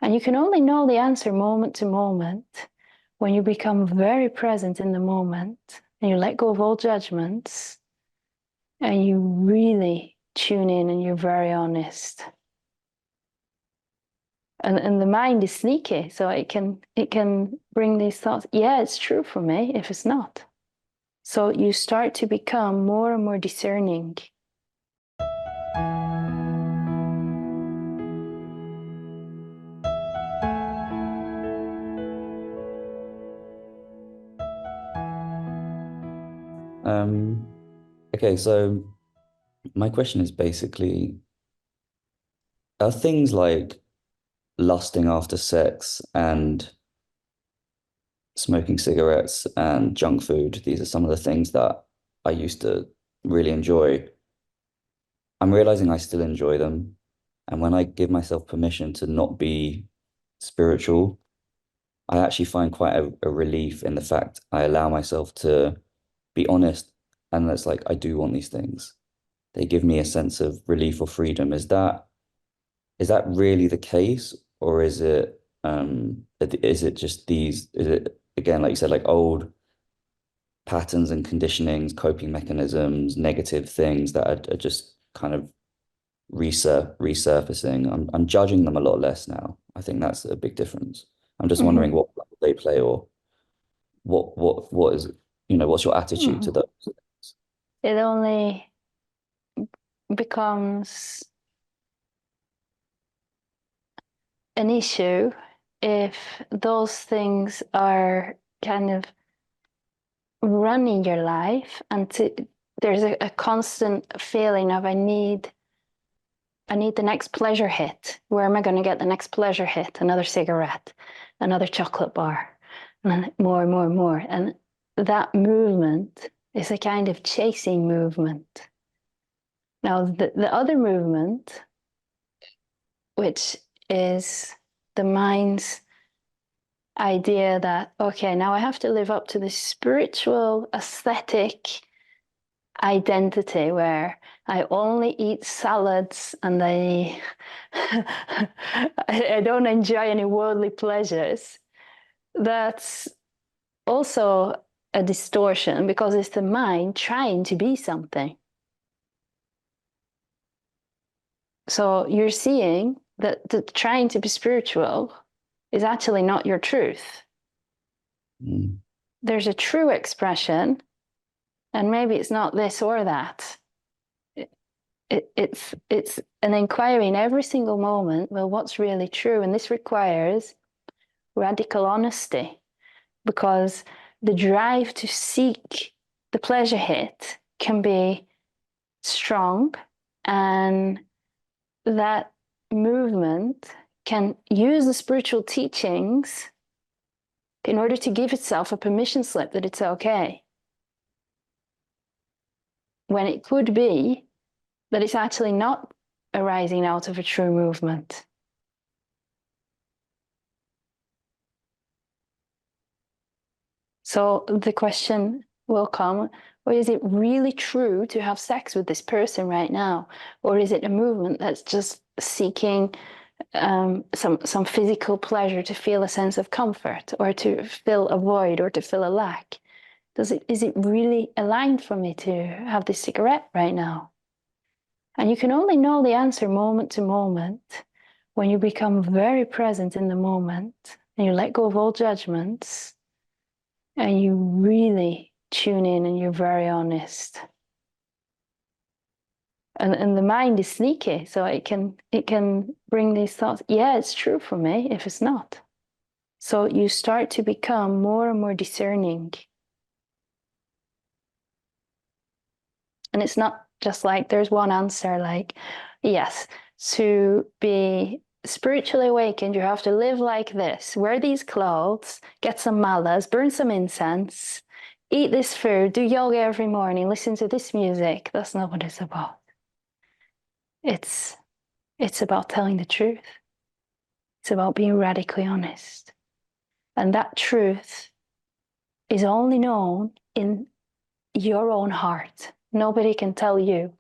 And you can only know the answer moment to moment when you become very present in the moment and you let go of all judgments and you really tune in and you're very honest. And the mind is sneaky, so it can bring these thoughts. Yeah, it's true for me if it's not. So you start to become more and more discerning. Okay, so my question is basically, are things like lusting after sex and smoking cigarettes and junk food, these are some of the things that I used to really enjoy. I'm realizing I still enjoy them. And when I give myself permission to not be spiritual, I actually find quite a relief in the fact I allow myself to be honest. And it's like, I do want these things. They give me a sense of relief or freedom. Is that really the case? Or is it just these, is it again, like you said, like old patterns and conditionings, coping mechanisms, negative things that are just kind of resurfacing. I'm judging them a lot less now. I think that's a big difference. I'm just wondering Mm-hmm. what role they play, or what is, what's your attitude to Mm-hmm. those? It only becomes an issue if those things are kind of running your life and there's a constant feeling of I need the next pleasure hit. Where am I going to get the next pleasure hit? Another cigarette, another chocolate bar, and more and more and more. And that movement is a kind of chasing movement. Now, the other movement, which is the mind's idea that, okay, now I have to live up to this spiritual, aesthetic identity where I only eat salads and I don't enjoy any worldly pleasures. That's also a distortion because it's the mind trying to be something. So you're seeing that trying to be spiritual is actually not your truth. Mm. There's a true expression, and maybe it's not this or that. It's an inquiry in every single moment. Well, what's really true? And this requires radical honesty because the drive to seek the pleasure hit can be strong, and that movement can use the spiritual teachings in order to give itself a permission slip that it's okay, when it could be that it's actually not arising out of a true movement. So the question will come, well, is it really true to have sex with this person right now? Or is it a movement that's just seeking some physical pleasure to feel a sense of comfort or to fill a void or to fill a lack? Is it really aligned for me to have this cigarette right now? And you can only know the answer moment to moment when you become very present in the moment and you let go of all judgments and you really tune in and you're very honest. And the mind is sneaky, so it can bring these thoughts. Yeah, it's true for me if it's not. So you start to become more and more discerning. And it's not just like there's one answer, like, yes, to be spiritually awakened, you have to live like this, wear these clothes, get some malas, burn some incense, eat this food, do yoga every morning, listen to this music. That's not what it's about. It's about telling the truth. It's about being radically honest. And that truth is only known in your own heart. Nobody can tell you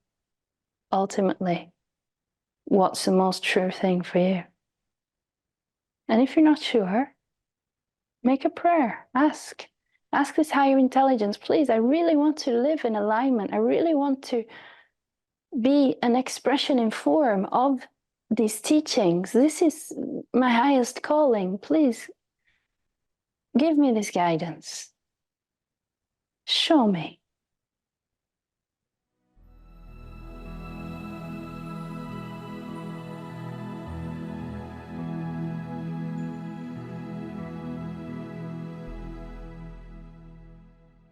ultimately what's the most true thing for you. And if you're not sure, make a prayer. Ask this higher intelligence, please, I really want to live in alignment. I really want to be an expression in form of these teachings. This is my highest calling. Please give me this guidance. Show me.